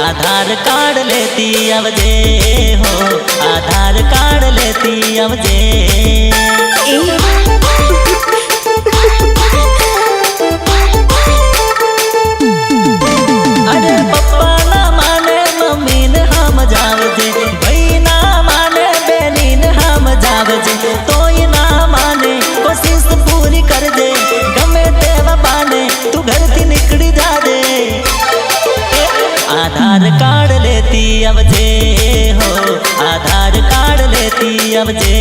आधार card लेती आवजे हो, आधार card लेती आवजे। अरे पप्पा ना माने मम्मी ने हम जावजे, भाई ना माने बेनी ने हम जावजे, तोय ना माने कोशिश पूरी कर दे, गमे तेवा बाने तू घर थी निकली जा दे। आधार कार्ड लेती आवजे हो, आधार कार्ड लेती आवजे।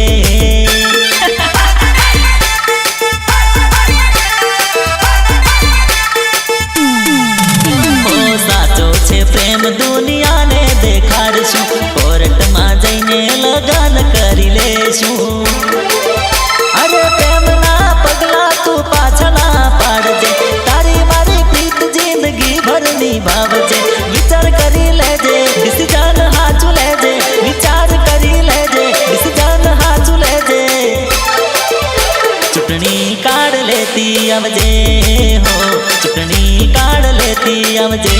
ओ साचो छे प्रेम दुनिया ने देखाड़शुं, कोर्ट में जईने लगन करी लेशुं। अरे प्रेम ना पगला तू पाछा ना पाड़जे, तारी मारी प्रीत जिंदगी भर निभावजे। विचार करी लेजे डिसीजन हाचू लेजे, विचार करी लेजे डिसीजन हाचू लेजे। चुटनी कार्ड लेती आवजे हो, चुटनी कार्ड लेती आवजे।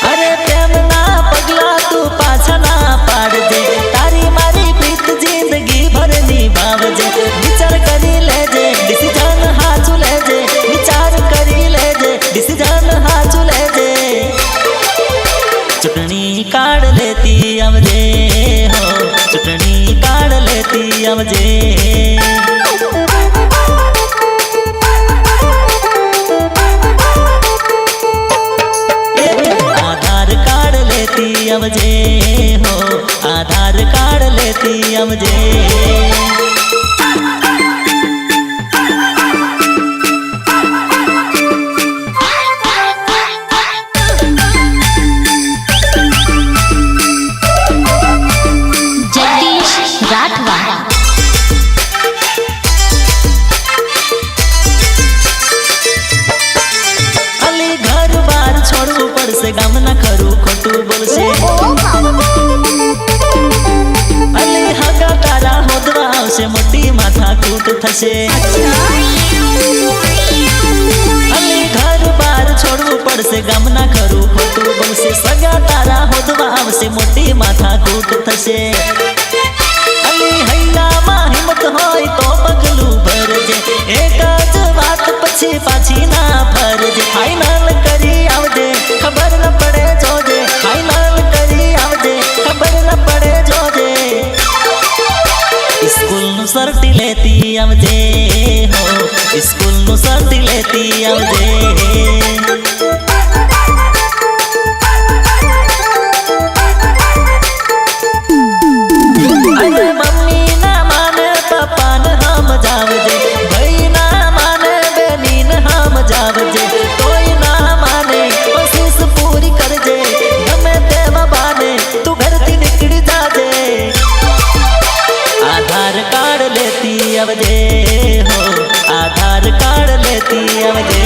अरे प्रेम ना पगला तू पाछा ना पाड़जे, तारी मारी प्रीत जिंदगी भर निभावजे। विचार करी लेजे डिसीजन हाचू लेजे, विचार करी लेजे डिसीजन हाचू लेजे। चुटनी कार्ड लेती आवजे हो, चुटनी कार्ड लेती आवजे। आधार कार्ड लेती आवजे हो, आधार कार्ड लेती आवजे। गाम ना खरू खोटू बोलसे, अली हगा तारा होदवा आवशे, मोटी माथा कूट थशे। अली घर बार छोड़वू पड़से, गाम ना खरू खोटू बोलसे, सगा तारा होदवा आवशे, मोटी माथा कूट थशे। अली हैया मां हिम्मत होय तो पगलू भरजे, एक ज वात पछी पाछी ना फरजे। फाइनल करी आवजे खबर न पड़े जोजे, फाइनल करी आवजे खबर न पड़े जोजे। स्कूल नु सर्टी लेती आवजे हो, स्कूल नु सर्टी लेती आवजे। अरे मम्मी ना माने पापा न हम जावजे, भाई ना माने बेनी न हम जावजे, तोय ना माने कोशिश पूरी कर जे, गमे तेवा बाने तू घर थी निकली जाजे। आधार कार्ड लेती आवजे हो, आधार कार्ड लेती आवजे।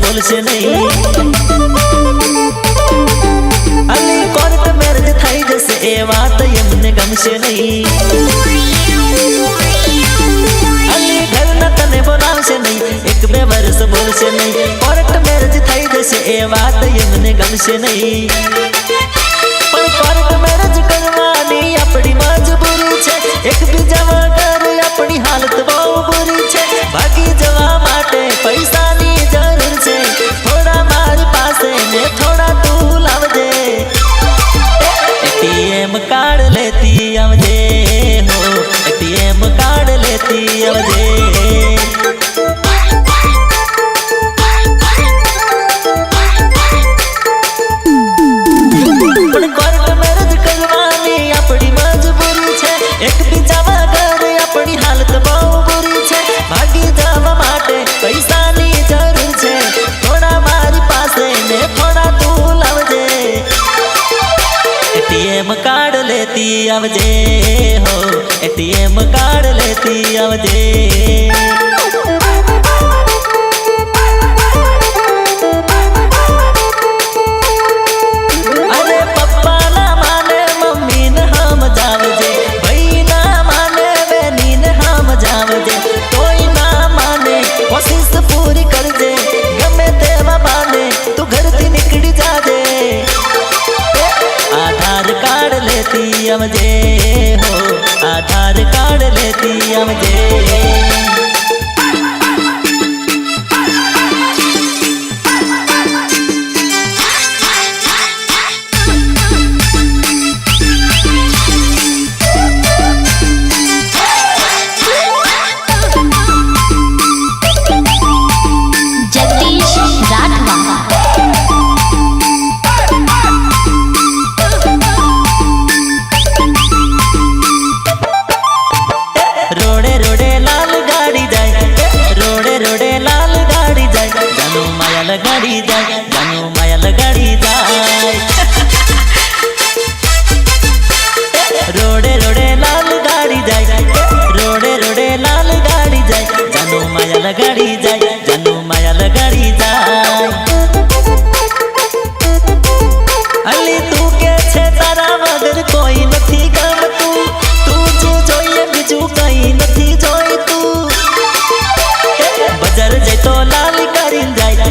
बोलसे नहीं अली कोर्ट मैरिज थाई जैसे ए बात यमने गमसे नहीं। अली घर न तने बोलावसे नहीं, एक बे वर्ष बोलसे नहीं, कोर्ट मैरिज थाई जैसे ए बात यमने गमसे नहीं। पर कोर्ट मैरिज करवानी अपनी मजबूरी बुरी छे भागी जवा माटे पैसानी जरूर छे थोड़ा मारी पासे ने थोड़ा तू लावजे एटीएम कार्ड लेती आवजे हो एटीएम कार्ड लेती आवजे एक बीजा वगर अपनी हालत बहु बुरी छे भागी जवा माटे पैसानी जरूर छे थोड़ा मारी पासे ने थोड़ा तू लावजे एटीएम कार्ड लेती आवजे हो एटीएम कार्ड लेती आवजे आवजे हो आधार कार्ड लेती आवजे गाड़ी जाए जानू मायल गाड़ी जाए रोडे रोडे लाल गाड़ी जाए रोडे रोडे लाल गाड़ी जाए जानू मायल गाड़ी जाए जानू मायल गाड़ी जाए अली तू के छे तारा वगर कोई नथी गम तू जो जोईए बीजू कई नथी जोई तू बजार जाए तो लाल गाड़ी जाए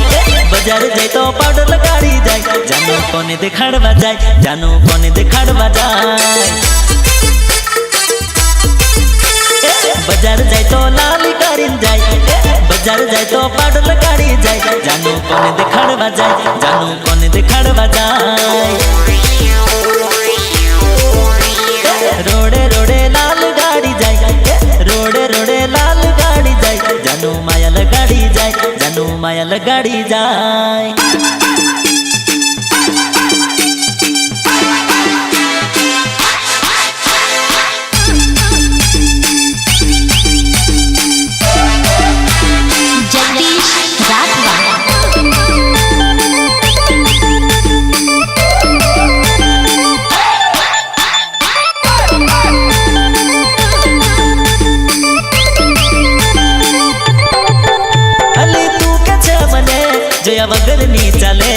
बजार जाए तो पाउडर लगाड़ी जाए जानू कोने दिखाड़वा जाए जानू कोने दिखाड़वा जाए बजार जाए तो लाल करीन जाए बजार जाए तो पाउडर लगाड़ी जाए जानू कोने दिखाड़वा जाए जानू कोने दिखाड़वा जाए रोडे रोडे लाल गाड़ी जाए रोडे रोडे लाल गाड़ी जाए जानू मायल गाड़ी जाए जानू मायल गाड़ी जाए जोया वगर नी चले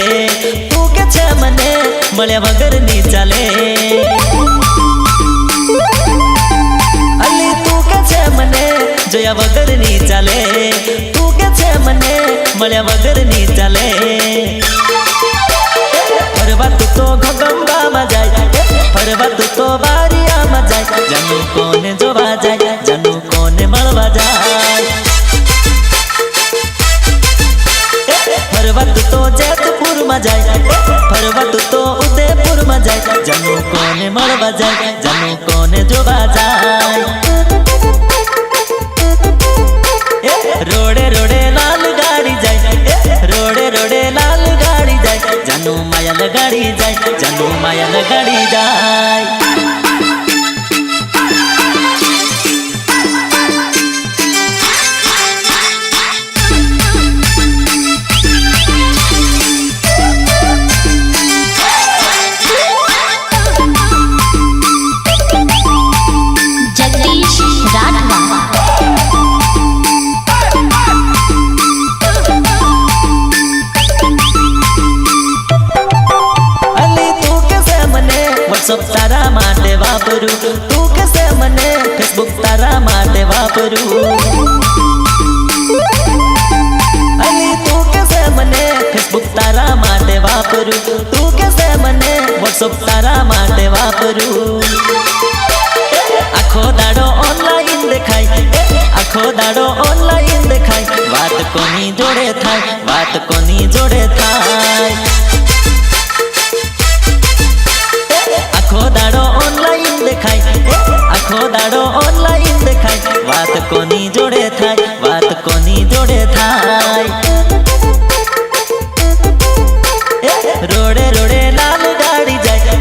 तू के छे मने मळ्या वगर नी चले अली तू के छे मने जोया वगर नी चले तू के छे मने मळ्या वगर नी चले फरवा तू तो घगंगा मा जाए फरवा तू तो बारिया मा जाए जानू कोने जोवा जाए जानू कोने मळवा जाए फरवत तो जैतपुर में जाए फरवत तो उदयपुर में जाए जानू कोने मरवा जाए जानू कोने जोवा जाए रोडे रोडे लाल गाड़ी जाए रोडे रोडे लाल गाड़ी जाए जानू मायल गाड़ी जाए जानू मायल गाड़ी जाए व्हाट्सएप तारा माटे वापरू तू कैसे मने फेसबुक तारा माटे वापरू अली तू कैसे मने फेसबुक तारा माटे वापरू तू कैसे मने व्हाट्सएप तारा माटे वापरू आखो दाड़ो ऑनलाइन દેખાય આખો દાડો ઓનલાઈન દેખાય વાત કોની જોડે થાય વાત કોની જોડે થાય આખો દાડો ઓનલાઈન દેખાય આખો દાડો ઓનલાઈન દેખાય વાત કોની જોડે થાય વાત કોની જોડે થાય રોડે રોડે લાલ ગાડી જાય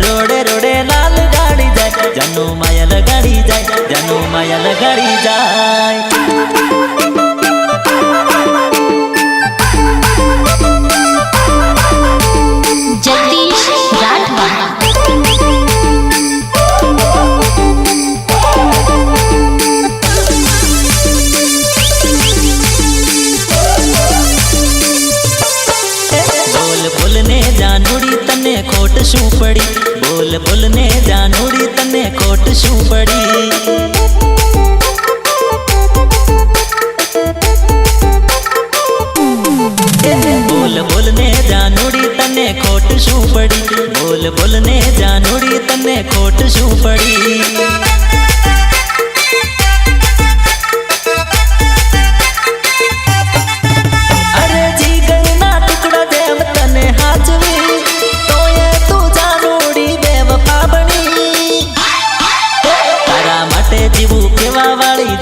રોડે રોડે લાલ ગાડી જાય જાનું માયા લગાડી જાય જાનું માયા લગાડી જાય જગદીશ રાઠવા खोट शू पड़ी बोल बोल ने जानूड़ी तने खोट शू पड़ी बोल बोल ने जानूड़ी तने खोट शू पड़ी बोल बोल ने जानूड़ी तने खोट शू पड़ी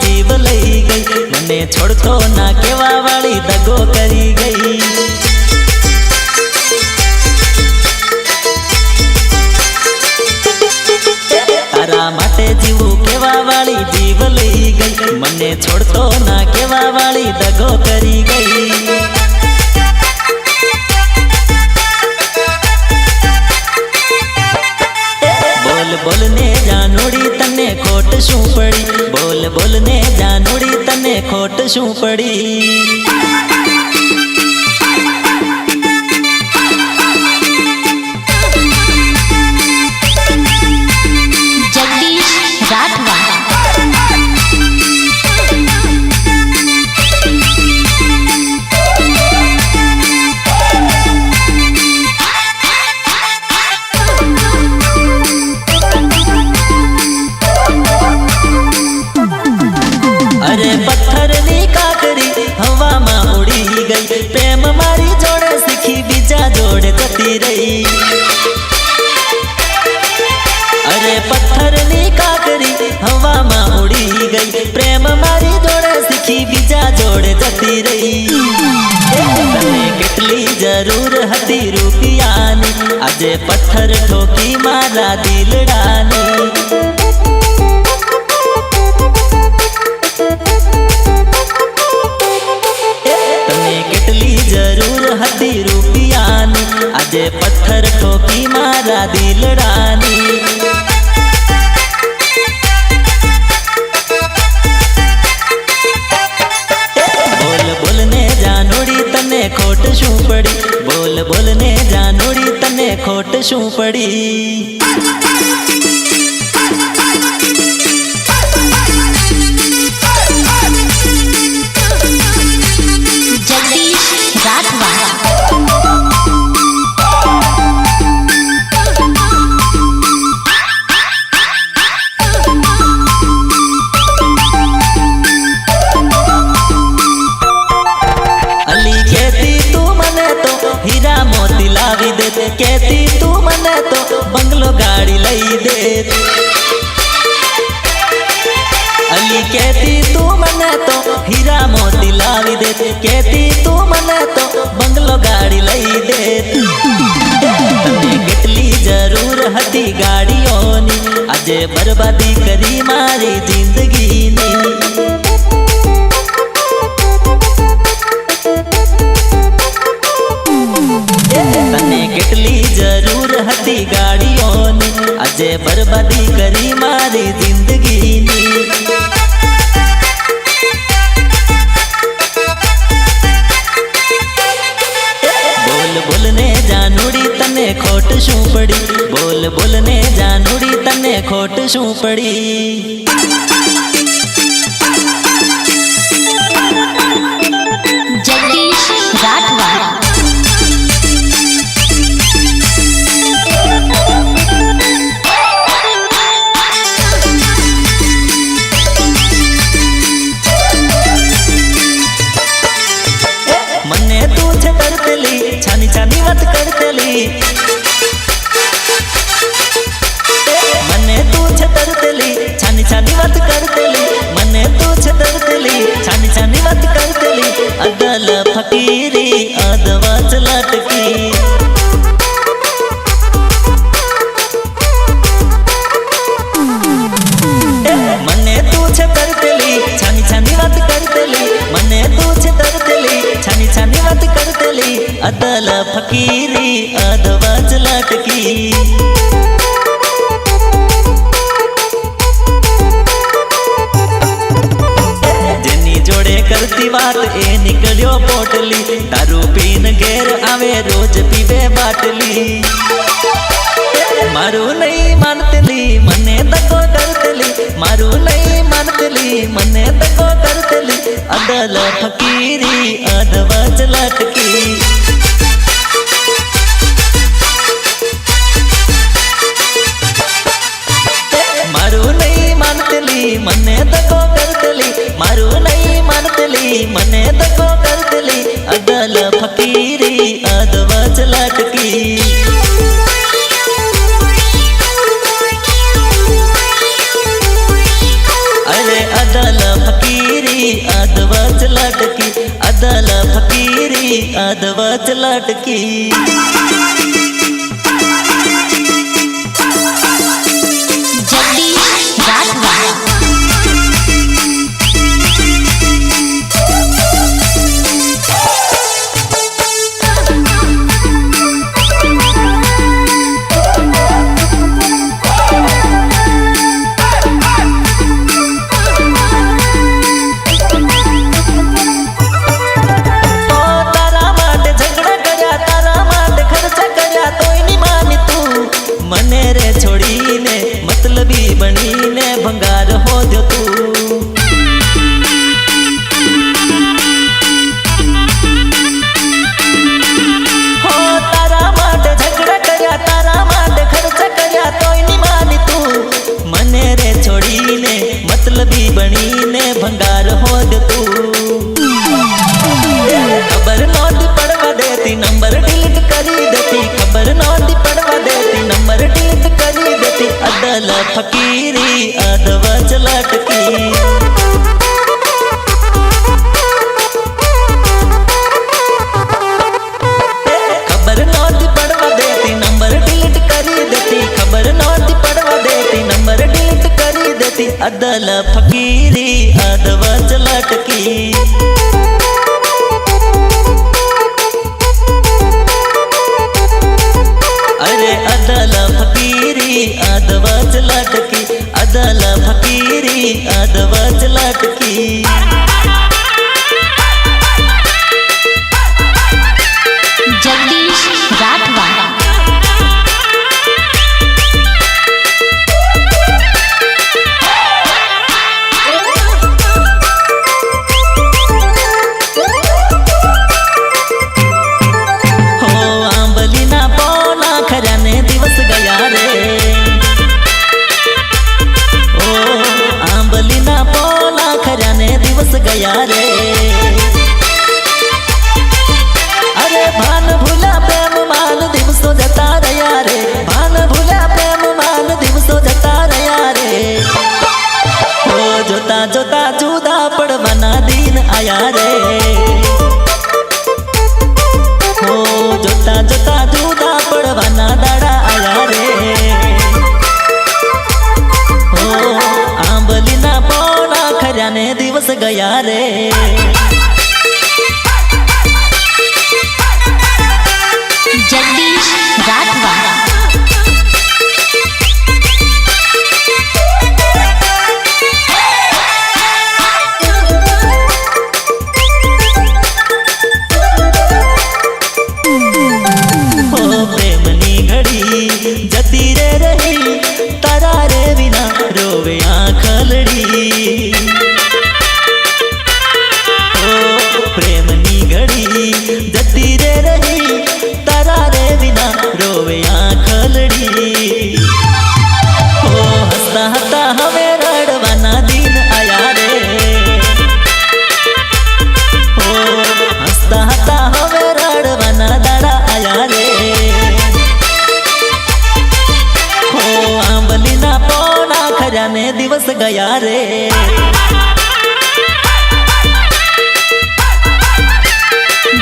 जीव लई गई मने छोड़तो ना केवा वाली दगो करी गई तारा माटे जीवू केवा वाली जीव लई गई मने छोड़तो ना केवा वाली दगो करी गई बोल बोल ने जानूड़ी तने खोट शू पड़ी बोल बोल ने जानूड़ी तने खोट शू पड़ी जगदीश राठवा अरे पत्थर नी काकरी हवा में उड़ी गई प्रेम मारी जोड़े सीखी बीजा जोड़े जती रही अरे पत्थर नी काकरी हवा में उड़ी गई प्रेम मारी जोड़े सीखी बीजा जोड़े जती रही तने કેટલી જરૂર હતી રૂપિયાની આજે પથ્થર ઠોકી મારા દિલડાની जरूर हती रूपियानी आजे पत्थर ठोकी मारा दिलडानी बोल बोल ने जानूड़ी तने खोट शू पड़ी बोल बोल ने जानूड़ी तने खोट शू पड़ी हीरा मोती लावी दे कहती तू मने तो बंगलो गाड़ी लई दे अली कहती तू मने तो हीरा मोती लावी दे कहती तू मने तो बंगलो गाड़ी लई दे तने કેટલી જરૂર હતી ગાડીઓની આજે બરબાદી કરી મારી જિંદગીની तने કેટલી જરૂર હતી ગાડીઓની આજે બરબાદી કરી મારી જિંદગીની बोल बोल ने जानूड़ी तने खोट शू पड़ी बोल बोल ने जानूड़ी तने खोट शू पड़ी जगदीश राठवा લટકી જેની જોડે કરતી વાત એ નીકળ્યો પોટલી દારૂ પીને ઘેર આવે રોજ પીવે બાટલી મારું નહીં માનતલી મને દગો કરતલી મારું નહીં માનતલી મને દગો કરતલી અદલ ફકીરી અધવચ લટકી મારું નહીં માનતલી મને દગો કરતલી મારું નહીં માનતલી મને દગો કરતલી અદલ ફકીરી અધવચ લટકી अदल फकीरी अधवच लटकी अदल फकीरी अधवच लटकी जगदीश राठवा बनीने भंगार हो दो तू हो तारा माटे झगड़ा कर्या तारा माटे खर्च कर्या तोय नी मानी तू मने रे छोड़ीने मतलबी बनीने भंगार हो दो तू खबर नोटी पड़वा देती नंबर डिलीट करी देती खबर नोटी पड़वा देती नंबर डिलीट करी देती अदल फकीरी अधवच लटकी खबर नोटी पड़वा देती नंबर डिलीट करी देती खबर नोटी पड़वा देती नंबर डिलीट करी देती अदल फकीरी अधवच लटकी अरे अदल फकीरी अधवच लटकी अदल फकीरी अधवच लटकी जगदीश राठवा दिवस गया रे ओ आंबलीना पोला खजाने दिवस गया रे अरे भान भूला प्रेम मान दिवसो जता रया रे भान भूला प्रेम मान दिवसो जता रया रे ओ जोता जोता जुदा पड़वाना दिन आया रे ओ जोता जोता जुदा पड़वाना दाड़ा आया रे ओ आंबलीना पोला खजाने दिवस गया रे जगदीश राठवा जती रे रही तारा रे बिना रोवे आँखलड़ी ओ प्रेमनी घड़ी जती रे रही तारा रे बिना रोवे आँखलड़ी ओ हंसता हंसता हमें रड़वाना दिन आया रे ओ हंसता हंसता हमें रड़वाना दाड़ा आया रे आंबलीना पोना खजाने दिवस गया रे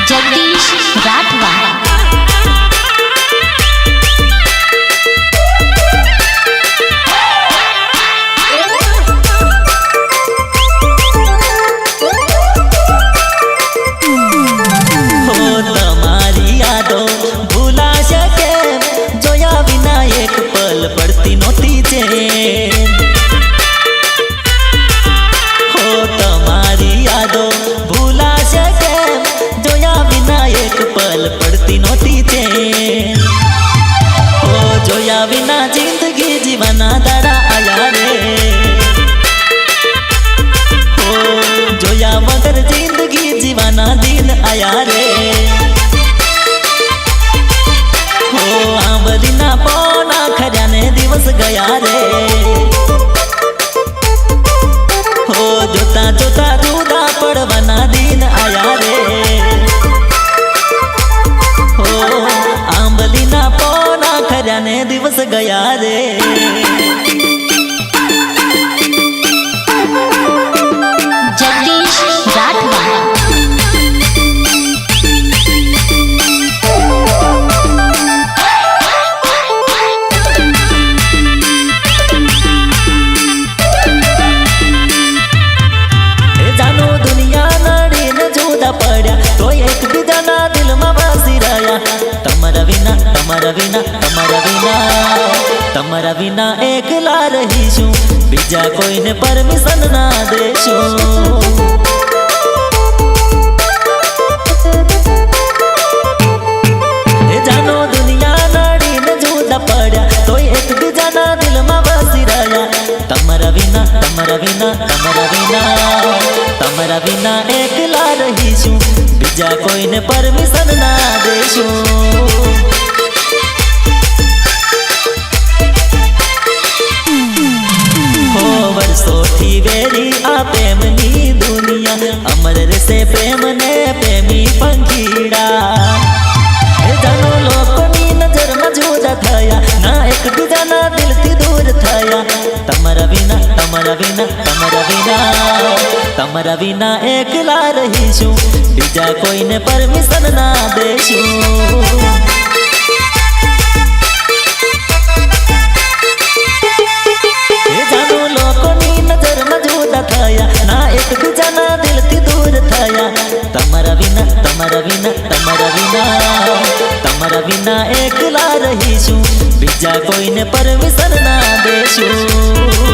जगदीश राठवा જોયા વિના જિંદગી જીવાના દાડા આયા રે હો જોયા વગર જિંદગી જીવાના દિન આયા રે હો આંબલીના પોના ખર્યાને દિવસ ગયા રે હો જોતા જોતા જુદા પડવાના દિન આયા રે હો આંબલીના પોના ખર્યાને દિવસ ગયા રે જગદીશ રાઠવા જાનો દુનિયા નડીને જુદા પડ્યા તો એકબીજાના દિલમાં વાસી રહ્યા તમારા વિના તમારા વિના તમારા વિના તમારા વિના એકલા રહીશું બીજા કોઈને પરમિશન ના દેશું જાનો દુનિયા નડીને જુદા પડ્યા તો એકબીજાના દિલમાં વાસી રહ્યા તમારા વિના તમારા વિના તમારા વિના તમારા વિના એકલા રહીશું બીજા કોઈને પરમિશન ના દેશું હો વર્ષોથી વેરી આ પ્રેમની દુનિયા અમર રહેશે પ્રેમ ને પ્રેમી પંખીડા જાનો લોકોની નજરમાં જુદા થયા ના એકબીજાના દિલથી દૂર થયા તમારા વિના તમારા વિના તમારા વિના તમારા વિના એકલા રહીશું બીજા કોઈને પરમિશન ના દેશું જાનો લોકોની નજરમાં જુદા થયા ના એકબીજાના દિલથી દૂર થયા તમારા વિના તમારા વિના તમારા વિના તમારા વિના એકલા રહીશું બીજા કોઈને પરમિશન ના દેશું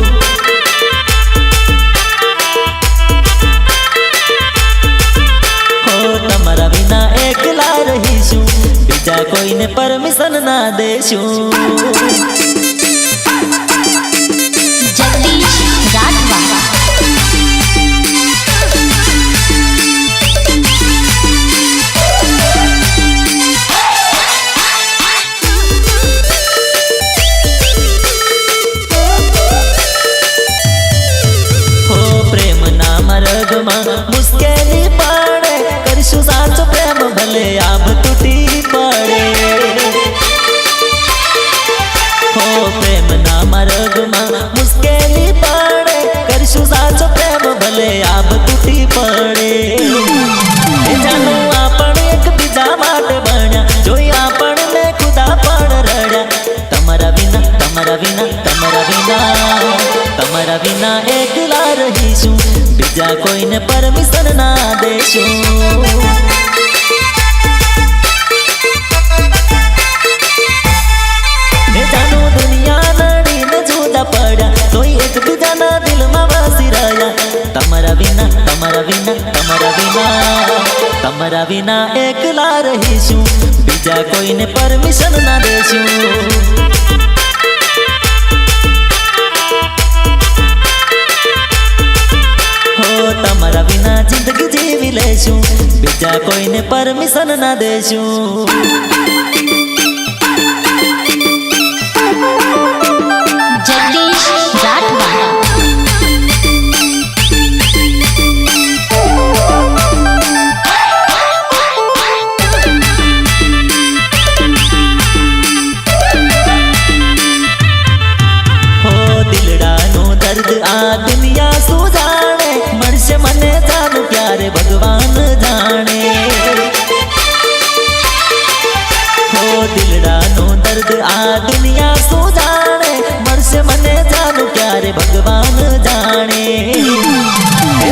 હો તમારા વિના એકલા રહીશું બીજા કોઈને પરમિશન ના દેશું જગદીશ રાઠવા મુશ્કેલી પડે કરીશું સાચો પ્રેમ ભલે આબ તૂટી પડે હો પ્રેમના માર્ગમાં મુશ્કેલી પડે કરીશું સાચો પ્રેમ ભલે આબ તૂટી પડે જાનો આપણે એકબીજા માટે બન્યા જોઈ આપણને ખુદા પણ રડ્યા તમારા વિના તમારા વિના તમારા વિના તમારા વિના એકલા રહીશું બીજા કોઈને પરમિશન ના દેશું જાનો દુનિયા નડીને જુદા પડ્યા તોય એકબીજાના દિલમાં વાસી રહ્યા તમારા વિના તમારા વિના તમારા વિના તમારા વિના એકલા રહીશું બીજા કોઈને પરમિશન ના દેશું તમારા વિના જિંદગી જીવી લેશું બીજા કોઈને પરમિશન ના દેશું જગદીશ રાઠવા હો દિલડાનું દર્દ આ દુનિયા શું જાણે મળશે મને જાનું ક્યારે ભગવાન જાણે હો દિલડાનું દર્દ આ દુનિયા શું જાણે મળશે મને જાનું ક્યારે ભગવાન જાણે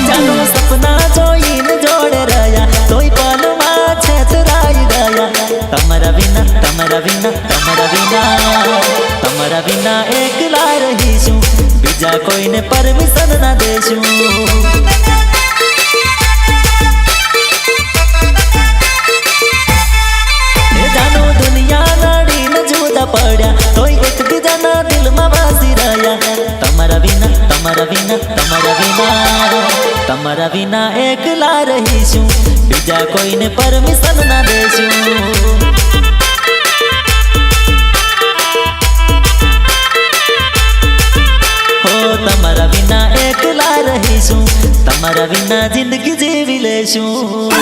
જાનું સપના જોઈને જોડે રહ્યા તોય પલમાં છેતરાઈ ગયા તમારા વિના તમારા વિના તમારા વિના તમારા વિના એકલા રહીશું બીજા કોઈને પરમિશન ના દેશું જાનો દુનિયા નડીને જુદા પડ્યા તોય એક તમારા વિના એકલા રહીશું, બીજા કોઈને પરમિશન ના દેશું. તમારા વિના એકલા રહીશું, તમારા વિના જિંદગી જીવી લેશું.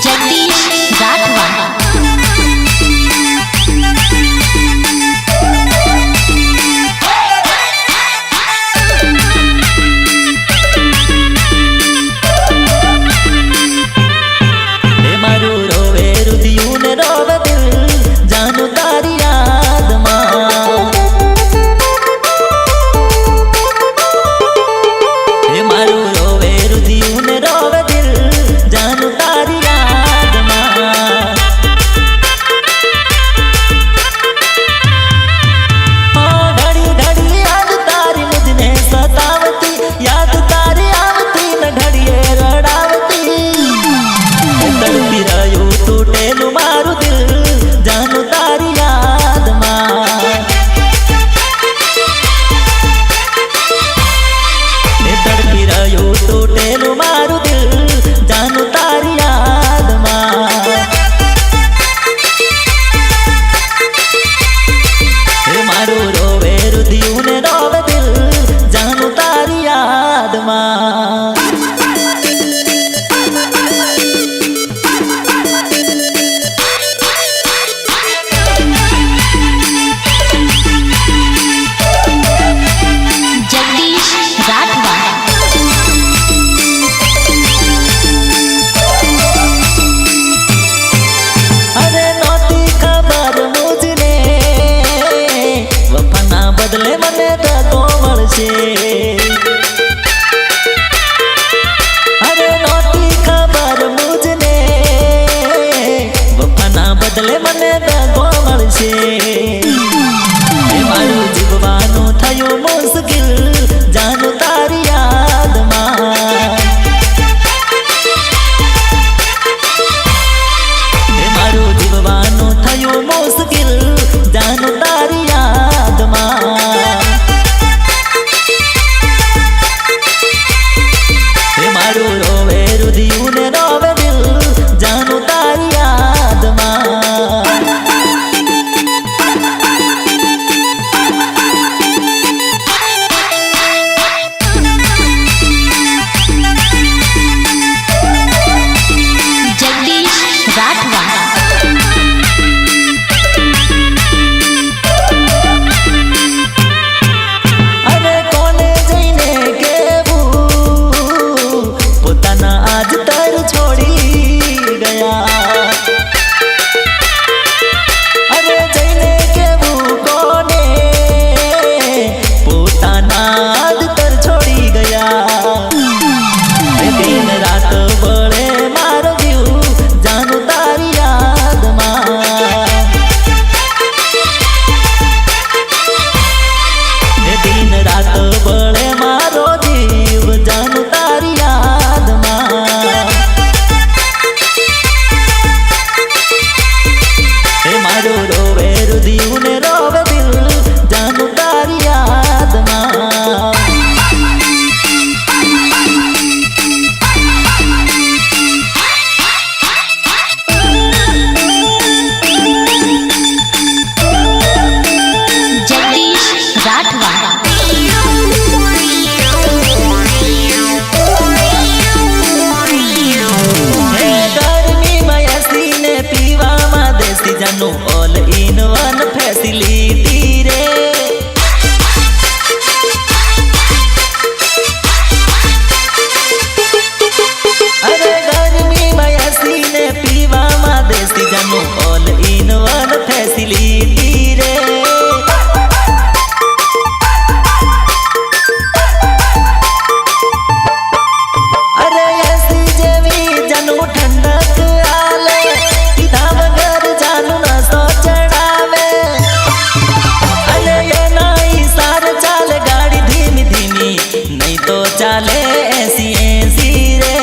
જગદીશ રાઠવા. મારું રોવે રુધિયું ને રોવે દિલ, જાનું તારી યાદમાં. મારું રોવે રુધિયું ને રોવે દિલ, જાનું તારી યાદમાં. ઘડી ઘડી યાદ તારી મુझने સતાવતી, યાદ તારી આવતી ને ઘડીએ રડાવતી. તડપી રહ્યું તૂટેલું મારું દિલ, જાનું તારી યાદમાં. તડપી રહ્યું તૂટેલું મારું દિલ, જાનું તારી યાદમાં. મારું રોવે રુધિયું ને રોવે દિલ, જાનું તારી યાદમાં. જગદીશ રાઠવા. અરે નહોતી ખબર મુझने, વફાના બદલે મને ધક્કો મળશે. અરે નહોતી ખબર મુझने, વફાના બદલે મને ધક્કો મળશે. મારું જીવવાનું થયું મુશ્કેલ, જાનું તારી યાદમાં. મારું જીવવાનું થયું મુશ્કેલ, જાનું તારી યાદમાં. મારું રોવે રુધિયું ને રોવે દિલ, જાનું તારી યાદમાં. જગદીશ રાઠવા. અને કોને જઈને કેવું, પોતાના આજ તર છોડી ગયા. અરે જઈને કેવું કોને, પોતાના આજ તર છોડી ગયા. દિન રાત બળે મારો જીવ, જાનું તારી યાદમાં. દિન રાત બળે મારો જીવ, જાનું તારી યાદમાં. મારું રોવે રુધિયું ને રોવે દિલ, જાનું તારી યાદમાં. જગદીશ રાઠવા. ગરમીમાં એસીને પીવામાં દેશી, જાનું ઓલ ઇન વન ફેસિલિટી રે. અરે ગરમીમાં એસીને પીવામાં દેશી, જાનું ઓલ ઇન વન ફેસિલિટી રે. અરે એસી જેવી જાનું ઠંડક આલે, પીધા વગર જાનું નસો ચડાવે. અને એના ઈશાર ચાલે ગાડી ધીમી ધીમી, નહીં તો ચાલે એસી એસી રે.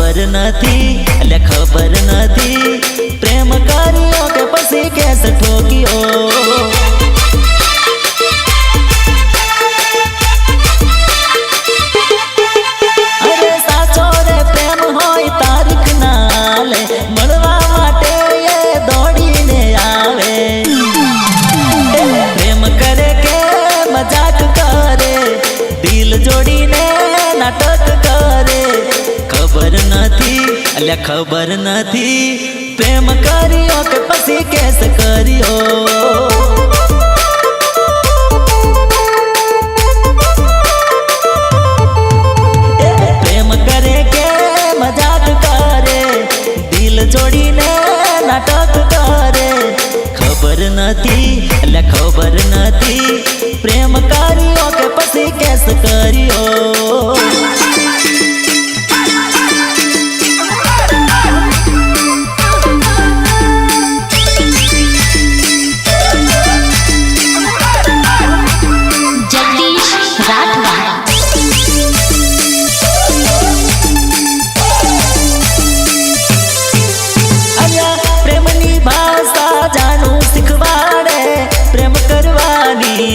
ખબર નથી એટલે ખબર નથી પ્રેમ કર્યો કે પછી કેસ ઠોક્યો અરે સાચો રે પ્રેમ હોય તારીખ ના લે મળવા માટે એ દોડીને આવે પ્રેમ કરે કે મજાક કરે દિલ જોડીને નાટક કરે ખબર નથી એટલે ખબર નથી પ્રેમ કર્યો કે પછી કેસ કર્યો પ્રેમ કરે કે મજાક કરે દિલ જોડીને નાટક કરે ખબર નથી એટલે ખબર નથી પ્રેમ કર્યો કે પછી કેસ કર્યો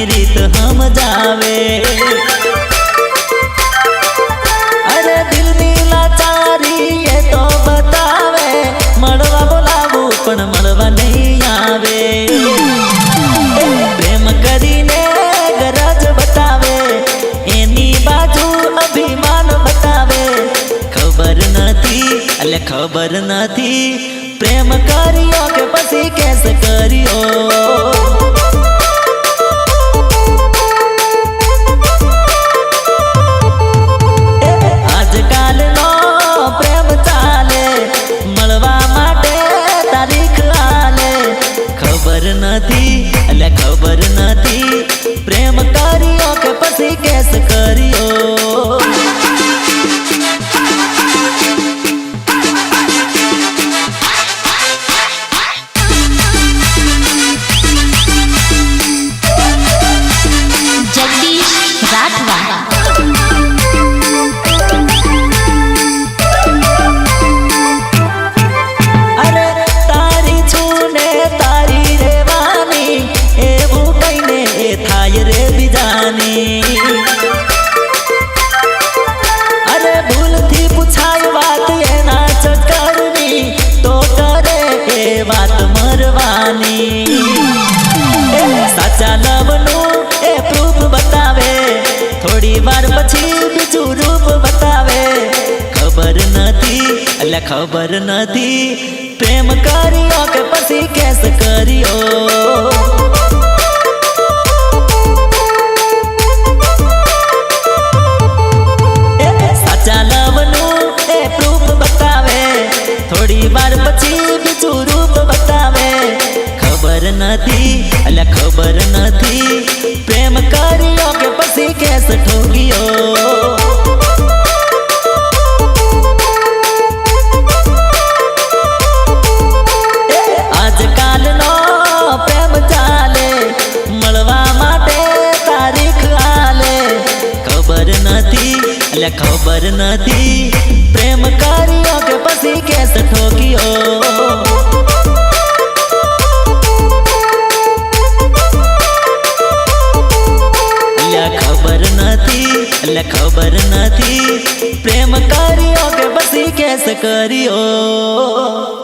રીત સમજાવે અરે દિલની લાચારી એ તો બતાવે મળવા બોલાવું પણ મળવા નહીં આવે પ્રેમ કરીને ગરજ બતાવે એની બાજુ અભિમાન બતાવે ખબર નથી એટલે ખબર નથી પ્રેમ કર્યો કે પછી કેસ કર્યો એટલે ખબર નથી પ્રેમ કર્યો કે પછી કેસ કર્યો જગદીશ રાઠવા અરે ભૂલથી પૂછાય વાત એના ચક્કરની તો કરે એ વાત મરવાની સાચા લવનું એ પ્રૂફ બતાવે થોડી વાર પછી બીજું રૂપ બતાવે ખબર નથી એટલે ખબર નથી પ્રેમ કર્યો કે પછી કેસ કર્યો થોડી વાર પછી બીજું રૂપ બતાવે ખબર નથી એટલે ખબર નથી પ્રેમ કર્યો કે પછી કેસ ઠોક્યો આજકાલનો પ્રેમ ચાલે મળવા માટે તારીખ આલે ખબર નથી એટલે ખબર નથી પ્રેમ કર્યો કે પછી કેસ ઠોક્યો ખબર નથી એટલે ખબર નથી પ્રેમ કર્યો કે પછી કેસ કર્યો